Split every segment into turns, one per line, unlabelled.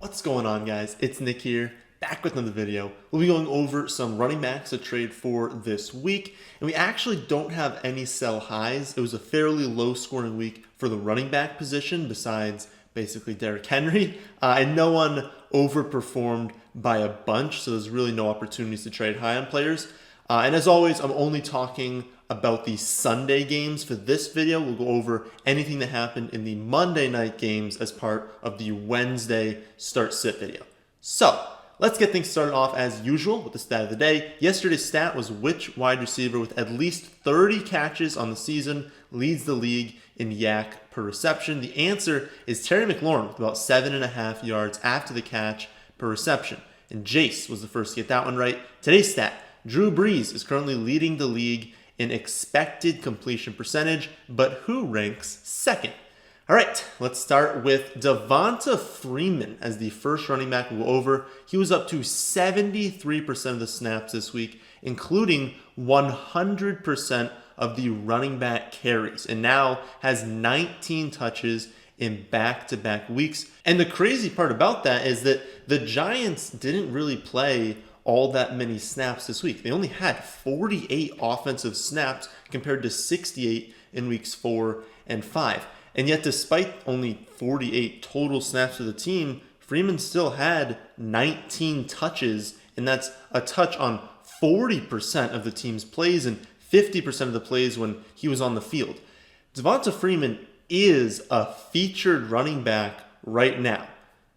What's going on, guys? It's Nick here, back with another video. We'll be going over some running backs to trade for this week, and we actually don't have any sell highs. It was a fairly low scoring week for the running back position besides basically Derrick Henry, and no one overperformed by a bunch, so there's really no opportunities to trade high on players. And as always, I'm only talking about the Sunday games for this video. We'll go over anything that happened in the Monday night games as part of the Wednesday start-sit video. So let's get things started off as usual with the stat of the day. Yesterday's stat was which wide receiver with at least 30 catches on the season leads the league in yak per reception. The answer is Terry McLaurin with about 7.5 yards after the catch per reception. And Jace was the first to get that one right. Today's stat, Drew Brees is currently leading the league in expected completion percentage, but who ranks second? All right, let's start with Devonta Freeman as the first running back we'll go over. He was up to 73% of the snaps this week, including 100% of the running back carries, and now has 19 touches in back-to-back weeks. And the crazy part about that is that the Giants didn't really play all that many snaps this week. They only had 48 offensive snaps compared to 68 in weeks 4 and 5. And yet, despite only 48 total snaps for the team, Freeman still had 19 touches, and that's a touch on 40% of the team's plays and 50% of the plays when he was on the field. Devonta Freeman is a featured running back right now.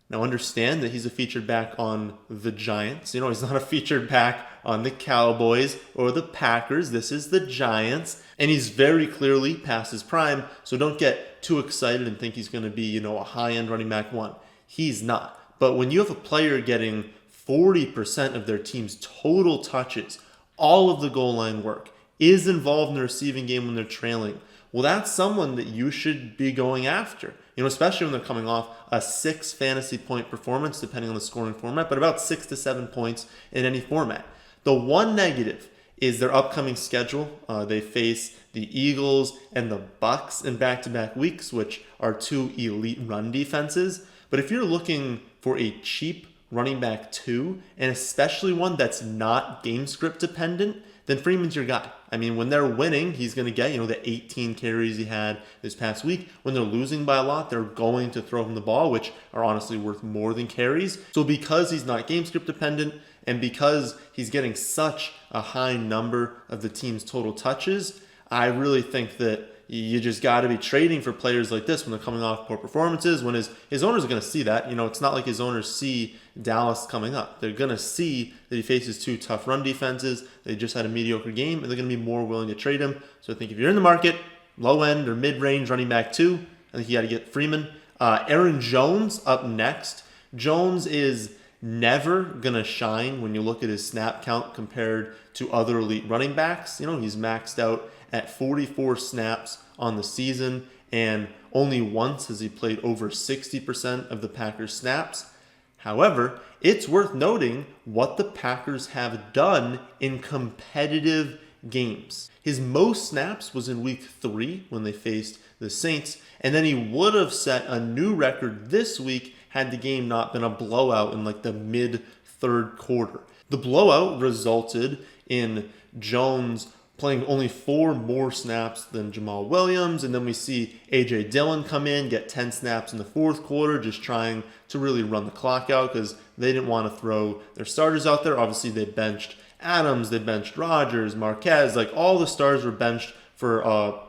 Now understand that he's a featured back on the Giants. He's not a featured back on the Cowboys or the Packers. This is the Giants. And he's very clearly past his prime. So don't get too excited and think he's going to be, a high-end running back one. He's not. But when you have a player getting 40% of their team's total touches, all of the goal line work, is involved in the receiving game when they're trailing, well, that's someone that you should be going after. Especially when they're coming off a 6 fantasy point performance, depending on the scoring format, but about 6 to 7 points in any format. The one negative is their upcoming schedule. They face the Eagles and the Bucks in back-to-back weeks, which are two elite run defenses. But if you're looking for a cheap running back 2, and especially one that's not game script dependent, then Freeman's your guy. When they're winning, he's going to get, the 18 carries he had this past week. When they're losing by a lot, they're going to throw him the ball, which are honestly worth more than carries. So because he's not game script dependent, and because he's getting such a high number of the team's total touches, I really think that you just got to be trading for players like this when they're coming off poor performances, when his owners are going to see that. It's not like his owners see Dallas coming up. They're going to see that he faces 2 tough run defenses. They just had a mediocre game, and they're going to be more willing to trade him. So I think if you're in the market, low end or mid-range running back 2, I think you got to get Freeman. Aaron Jones up next. Jones is never going to shine when you look at his snap count compared to other elite running backs. He's maxed out at 44 snaps on the season, and only once has he played over 60% of the Packers' snaps. However, it's worth noting what the Packers have done in competitive games. His most snaps was in week 3 when they faced the Saints, and then he would have set a new record this week had the game not been a blowout in the mid-third quarter. The blowout resulted in Jones playing only 4 more snaps than Jamal Williams, and then we see A.J. Dillon come in, get 10 snaps in the fourth quarter, just trying to really run the clock out because they didn't want to throw their starters out there. Obviously, they benched Adams, they benched Rodgers, Marquez, all the stars were benched for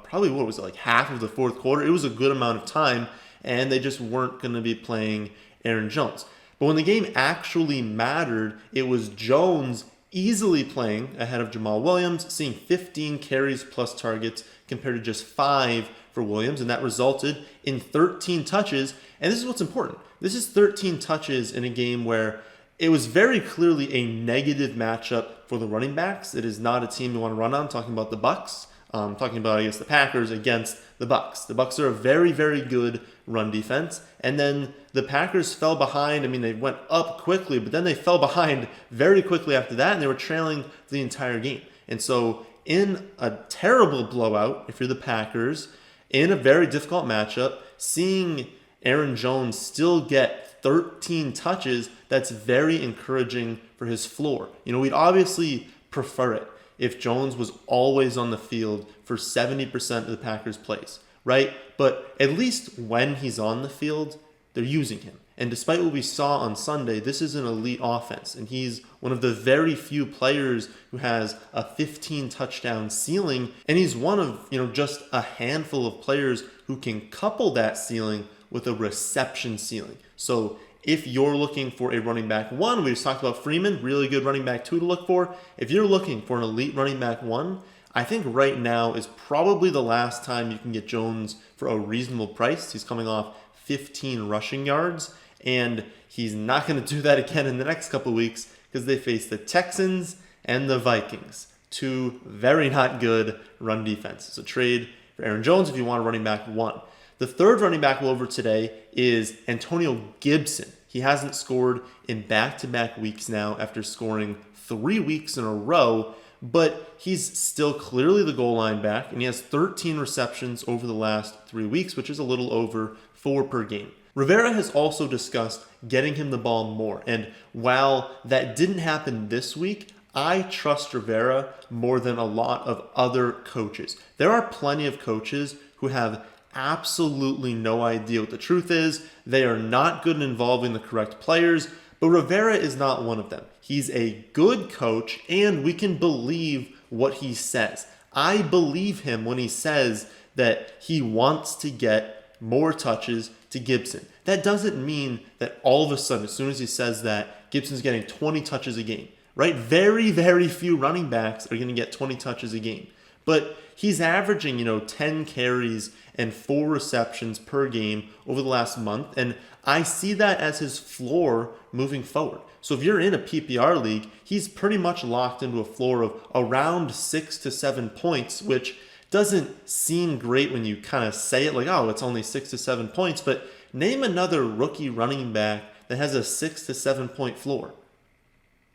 probably, half of the fourth quarter. It was a good amount of time, and they just weren't going to be playing Aaron Jones. But when the game actually mattered, it was Jones easily playing ahead of Jamal Williams, seeing 15 carries plus targets compared to just 5 for Williams, and that resulted in 13 touches. And this is what's important. This is 13 touches in a game where it was very clearly a negative matchup for the running backs. It is not a team you want to run on. I'm talking about the Bucks. I'm talking about, the Packers against the Bucks. The Bucks are a very, very good run defense. And then the Packers fell behind. They went up quickly, but then they fell behind very quickly after that, and they were trailing the entire game. And so in a terrible blowout, if you're the Packers, in a very difficult matchup, seeing Aaron Jones still get 13 touches. That's very encouraging for his floor. We'd obviously prefer it if Jones was always on the field for 70% of the Packers' plays, right? But at least when he's on the field, they're using him. And despite what we saw on Sunday, this is an elite offense. And he's one of the very few players who has a 15 touchdown ceiling. And he's one of, just a handful of players who can couple that ceiling with a reception ceiling. So if you're looking for a running back one, we just talked about Freeman, really good running back two to look for. If you're looking for an elite running back one, I think right now is probably the last time you can get Jones for a reasonable price. He's coming off 15 rushing yards. And he's not going to do that again in the next couple of weeks because they face the Texans and the Vikings. Two very not good run defenses. So trade for Aaron Jones if you want a running back one. The third running back we'll over today is Antonio Gibson. He hasn't scored in back-to-back weeks now after scoring 3 weeks in a row, but he's still clearly the goal line back, and he has 13 receptions over the last 3 weeks, which is a little over 4 per game. Rivera has also discussed getting him the ball more, and while that didn't happen this week, I trust Rivera more than a lot of other coaches. There are plenty of coaches who have absolutely no idea what the truth is. They are not good in involving the correct players, but Rivera is not one of them. He's a good coach, and we can believe what he says. I believe him when he says that he wants to get more touches to Gibson. That doesn't mean that all of a sudden, as soon as he says that, Gibson's getting 20 touches a game, right? Very, very few running backs are going to get 20 touches a game. But he's averaging, 10 carries and 4 receptions per game over the last month. And I see that as his floor moving forward. So if you're in a PPR league, he's pretty much locked into a floor of around 6 to 7 points, which doesn't seem great when you kind of say it like, oh, it's only 6 to 7 points. But name another rookie running back that has a 6 to 7 point floor.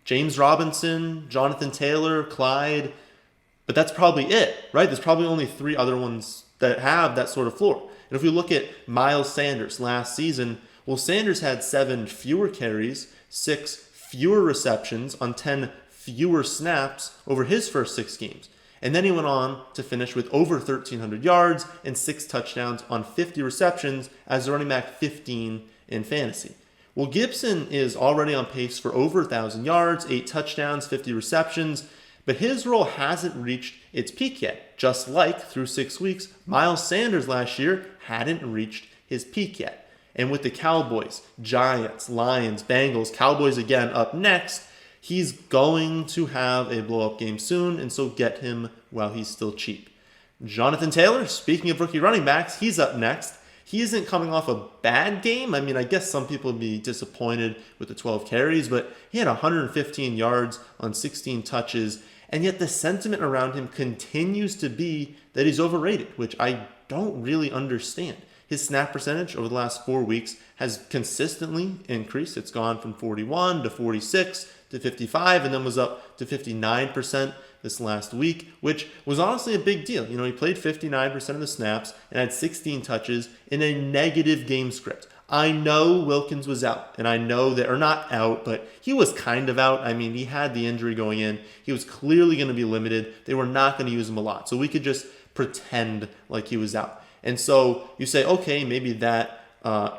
James Robinson, Jonathan Taylor, Clyde. But that's probably it, right? There's probably only 3 other ones that have that sort of floor. And if we look at Miles Sanders last season, well, Sanders had 7 fewer carries, 6 fewer receptions on 10 fewer snaps over his first 6 games. And then he went on to finish with over 1,300 yards and 6 touchdowns on 50 receptions as running back 15 in fantasy. Well, Gibson is already on pace for over 1,000 yards, 8 touchdowns, 50 receptions, but his role hasn't reached its peak yet. Just like through 6 weeks, Miles Sanders last year hadn't reached his peak yet. And with the Cowboys, Giants, Lions, Bengals, Cowboys again up next, he's going to have a blow-up game soon, and so get him while he's still cheap. Jonathan Taylor, speaking of rookie running backs, he's up next. He isn't coming off a bad game. I mean, I guess some people would be disappointed with the 12 carries, but he had 115 yards on 16 touches, and yet the sentiment around him continues to be that he's overrated, which I don't really understand. His snap percentage over the last 4 weeks has consistently increased. It's gone from 41 to 46 to 55, and then was up to 59% this last week, which was honestly a big deal. He played 59% of the snaps and had 16 touches in a negative game script. I know Wilkins was out, and I know that, or not out, but he was kind of out. I mean, he had the injury going in. He was clearly going to be limited. They were not going to use him a lot. So we could just pretend like he was out. And so you say, okay, maybe that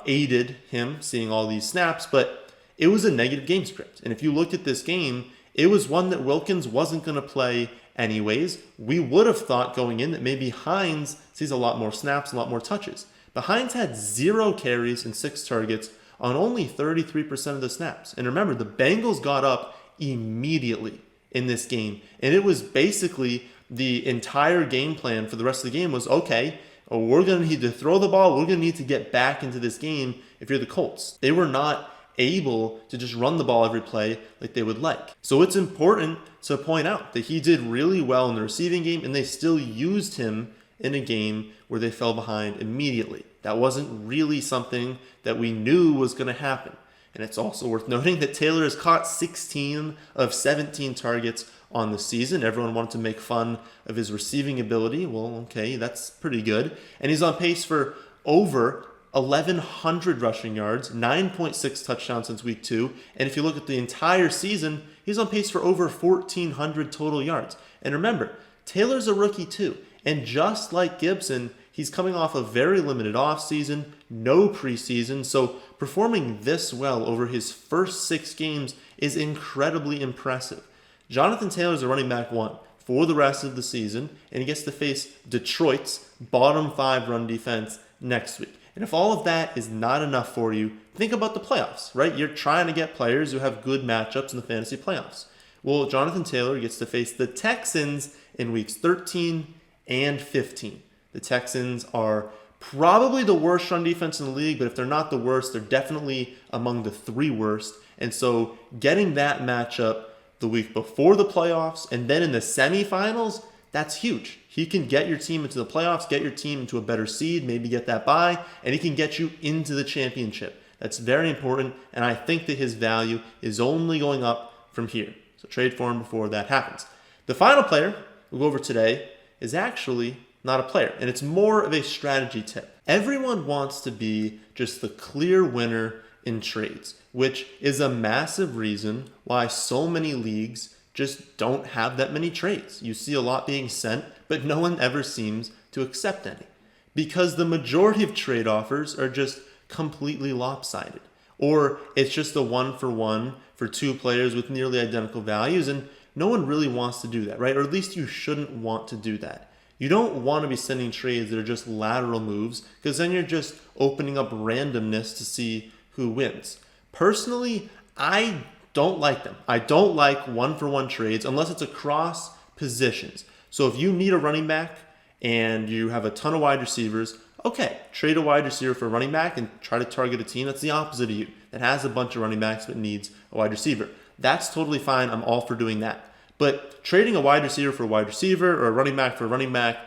aided him seeing all these snaps, but it was a negative game script. And if you looked at this game, it was one that Wilkins wasn't going to play anyways. We would have thought going in that maybe Hines sees a lot more snaps, a lot more touches. But Hines had 0 carries and 6 targets on only 33% of the snaps. And remember, the Bengals got up immediately in this game. And it was basically the entire game plan for the rest of the game was, okay, we're going to need to throw the ball. We're going to need to get back into this game if you're the Colts. They were not able to just run the ball every play like they would like. So it's important to point out that he did really well in the receiving game, and they still used him in a game where they fell behind immediately. That wasn't really something that we knew was going to happen. And it's also worth noting that Taylor has caught 16 of 17 targets on the season. Everyone wanted to make fun of his receiving ability. Well, okay, that's pretty good. And he's on pace for over 1,100 rushing yards, 9.6 touchdowns since week 2. And if you look at the entire season, he's on pace for over 1,400 total yards. And remember, Taylor's a rookie too. And just like Gibson, he's coming off a very limited offseason, no preseason. So performing this well over his first 6 games is incredibly impressive. Jonathan Taylor's a running back 1 for the rest of the season, and he gets to face Detroit's bottom 5 run defense next week. And if all of that is not enough for you, think about the playoffs, right? You're trying to get players who have good matchups in the fantasy playoffs. Well, Jonathan Taylor gets to face the Texans in weeks 13 and 15. The Texans are probably the worst run defense in the league, but if they're not the worst, they're definitely among the 3 worst. And so getting that matchup the week before the playoffs and then in the semifinals, that's huge. He can get your team into the playoffs, get your team into a better seed, maybe get that bye, and he can get you into the championship. That's very important, and I think that his value is only going up from here. So trade for him before that happens. The final player we'll go over today is actually not a player, and it's more of a strategy tip. Everyone wants to be just the clear winner in trades, which is a massive reason why so many leagues just don't have that many trades. You see a lot being sent, but no one ever seems to accept any. Because the majority of trade offers are just completely lopsided. Or it's just a 1-for-1 for 2 players with nearly identical values, and no one really wants to do that, right? Or at least you shouldn't want to do that. You don't want to be sending trades that are just lateral moves, because then you're just opening up randomness to see who wins. Personally, I don't like them. I don't like 1-for-1 trades unless it's across positions. So if you need a running back and you have a ton of wide receivers, okay, trade a wide receiver for a running back and try to target a team that's the opposite of you, that has a bunch of running backs but needs a wide receiver. That's totally fine. I'm all for doing that. But trading a wide receiver for a wide receiver or a running back for a running back,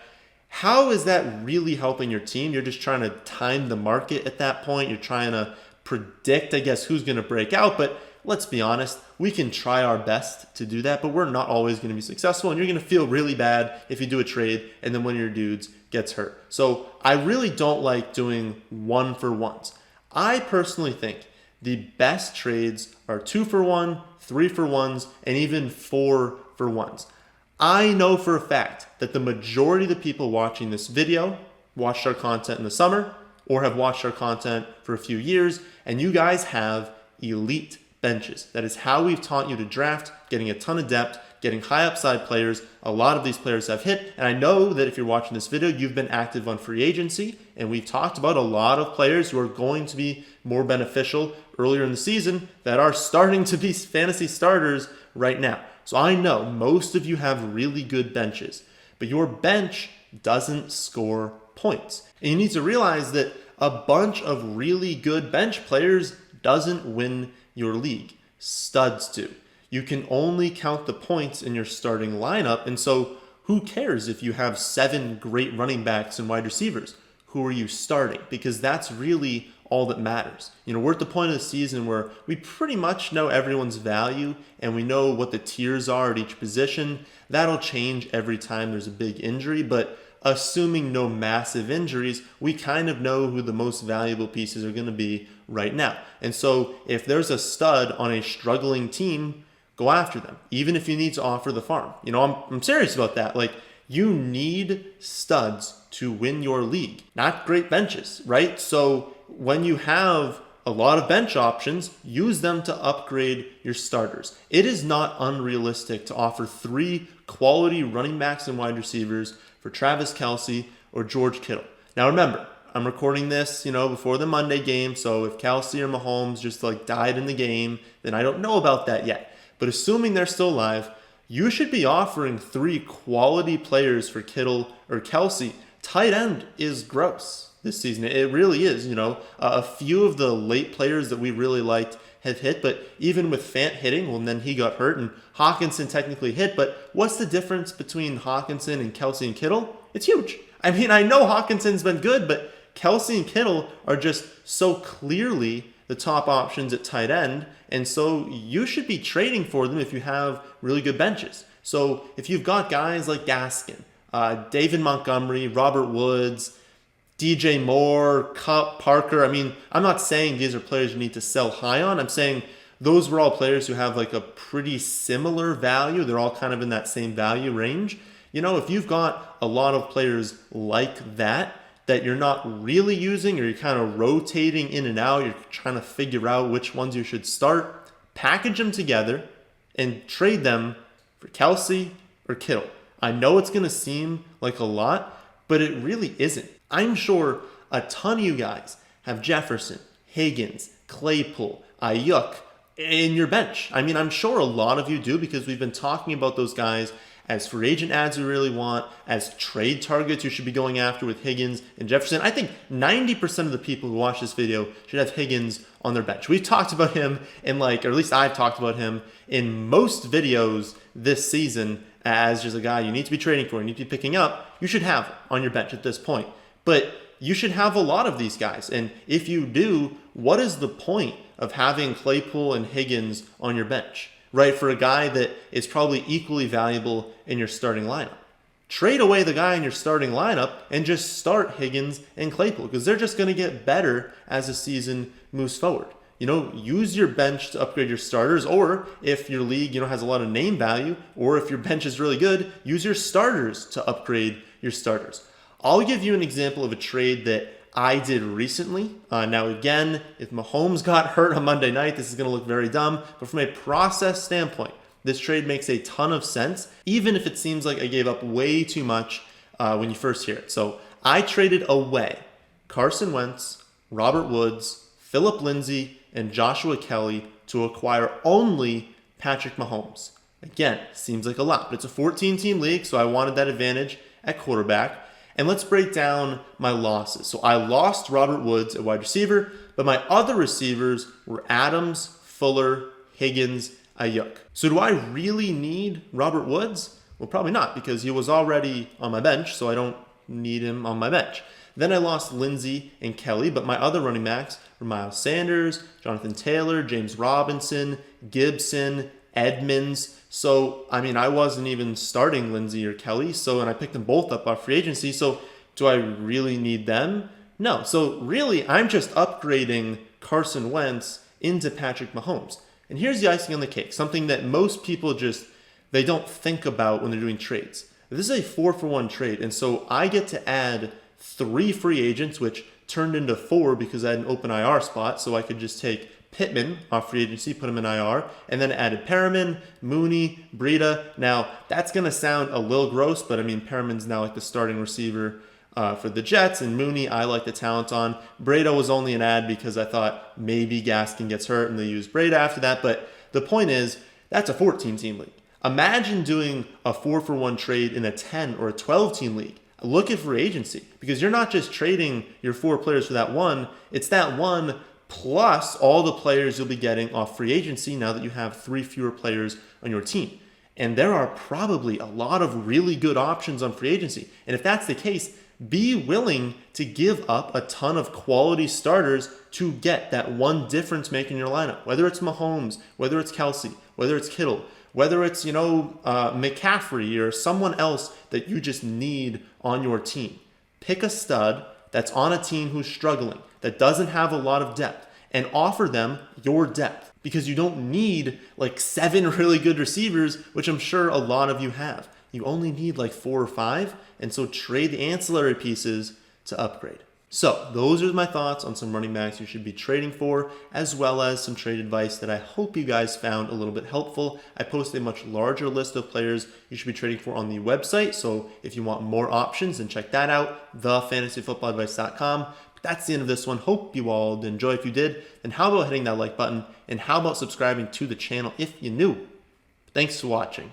how is that really helping your team? You're just trying to time the market at that point. You're trying to predict, I guess, who's going to break out. But let's be honest, we can try our best to do that, but we're not always going to be successful. And you're going to feel really bad if you do a trade and then one of your dudes gets hurt. So I really don't like doing 1-for-1s. I personally think the best trades are 2-for-1, 3-for-1s, and even 4-for-1s. I know for a fact that the majority of the people watching this video watched our content in the summer or have watched our content for a few years, and you guys have elite benches. That is how we've taught you to draft, getting a ton of depth, getting high upside players. A lot of these players have hit, and I know that if you're watching this video, you've been active on free agency, and we've talked about a lot of players who are going to be more beneficial earlier in the season that are starting to be fantasy starters right now. So I know most of you have really good benches, but your bench doesn't score points. And you need to realize that a bunch of really good bench players doesn't win your league. Studs do. You can only count the points in your starting lineup, and so who cares if you have 7 great running backs and wide receivers? Who are you starting? Because that's really all that matters. We're at the point of the season where we pretty much know everyone's value and we know what the tiers are at each position. That'll change every time there's a big injury, but assuming no massive injuries, we kind of know who the most valuable pieces are going to be right now. And so if there's a stud on a struggling team, go after them, even if you need to offer the farm. I'm serious about that. You need studs to win your league, not great benches, right? So when you have a lot of bench options, use them to upgrade your starters. It is not unrealistic to offer 3 quality running backs and wide receivers for Travis Kelce or George Kittle. Now remember, I'm recording this, before the Monday game, so if Kelce or Mahomes just died in the game, then I don't know about that yet. But assuming they're still alive, you should be offering 3 quality players for Kittle or Kelce. Tight end is gross this season. It really is. A few of the late players that we really liked have hit, but even with Fant hitting, well, then he got hurt, and Hawkinson technically hit, but what's the difference between Hawkinson and Kelce and Kittle? It's huge. I know Hawkinson's been good, but Kelce and Kittle are just so clearly the top options at tight end, and so you should be trading for them if you have really good benches. So if you've got guys like Gaskin, David Montgomery, Robert Woods, DJ Moore, Cup, Parker. I mean, I'm not saying these are players you need to sell high on. I'm saying those were all players who have like a pretty similar value. They're all kind of in that same value range. You know, if you've got a lot of players like that you're not really using, or you're kind of rotating in and out, you're trying to figure out which ones you should start, package them together and trade them for Kelsey or Kittle. I know it's going to seem like a lot, but it really isn't. I'm sure a ton of you guys have Jefferson, Higgins, Claypool, Ayuk in your bench. I mean, I'm sure a lot of you do, because we've been talking about those guys as free agent ads we really want, as trade targets you should be going after with Higgins and Jefferson. I think 90% of the people who watch this video should have Higgins on their bench. We've talked about him in or at least I've talked about him in most videos this season as just a guy you need to be trading for, you need to be picking up. You should have on your bench at this point. But you should have a lot of these guys. And if you do, what is the point of having Claypool and Higgins on your bench, right? For a guy that is probably equally valuable in your starting lineup. Trade away the guy in your starting lineup and just start Higgins and Claypool, because they're just going to get better as the season moves forward. You know, use your bench to upgrade your starters, or if your league, has a lot of name value, or if your bench is really good, use your starters to upgrade your starters. I'll give you an example of a trade that I did recently. Now, again, if Mahomes got hurt on Monday night, this is going to look very dumb, but from a process standpoint, this trade makes a ton of sense, even if it seems like I gave up way too much when you first hear it. So I traded away Carson Wentz, Robert Woods, Phillip Lindsay, and Joshua Kelly to acquire only Patrick Mahomes. Again, seems like a lot, but it's a 14-team league, so I wanted that advantage at quarterback. And let's break down my losses. So I lost Robert Woods at wide receiver, but my other receivers were Adams, Fuller, Higgins, Ayuk. So do I really need Robert Woods? Well, probably not, because he was already on my bench, so I don't need him on my bench. Then I lost Lindsay and Kelly, but my other running backs were Miles Sanders, Jonathan Taylor, James Robinson, Gibson, Edmonds. So, I wasn't even starting Lindsay or Kelly, and I picked them both up off free agency. So do I really need them? No. So really, I'm just upgrading Carson Wentz into Patrick Mahomes. And here's the icing on the cake, something that most people they don't think about when they're doing trades. This is a 4-for-1 trade, and so I get to add 3 free agents, which turned into 4 because I had an open IR spot, so I could just take Pittman off free agency, put him in IR, and then added Perriman, Mooney, Breida. Now, that's going to sound a little gross, but Perriman's now like the starting receiver for the Jets, and Mooney, I like the talent on. Breida was only an ad because I thought maybe Gaskin gets hurt and they use Breida after that, but the point is, that's a 14-team league. Imagine doing a 4-for-1 trade in a 10 or a 12-team league. Look at free agency, because you're not just trading your 4 players for that one, it's that one plus all the players you'll be getting off free agency now that you have 3 fewer players on your team. And there are probably a lot of really good options on free agency. And if that's the case, be willing to give up a ton of quality starters to get that one difference maker in your lineup. Whether it's Mahomes, whether it's Kelsey, whether it's Kittle, whether it's, McCaffrey or someone else that you just need on your team. Pick a stud that's on a team who's struggling, that doesn't have a lot of depth, and offer them your depth, because you don't need 7 really good receivers, which I'm sure a lot of you have. You only need 4 or 5, and so trade the ancillary pieces to upgrade. So those are my thoughts on some running backs you should be trading for, as well as some trade advice that I hope you guys found a little bit helpful. I posted a much larger list of players you should be trading for on the website, so if you want more options, then check that out, thefantasyfootballadvice.com. But that's the end of this one. Hope you all did enjoy. If you did, then how about hitting that like button, and how about subscribing to the channel if you're new? Thanks for watching.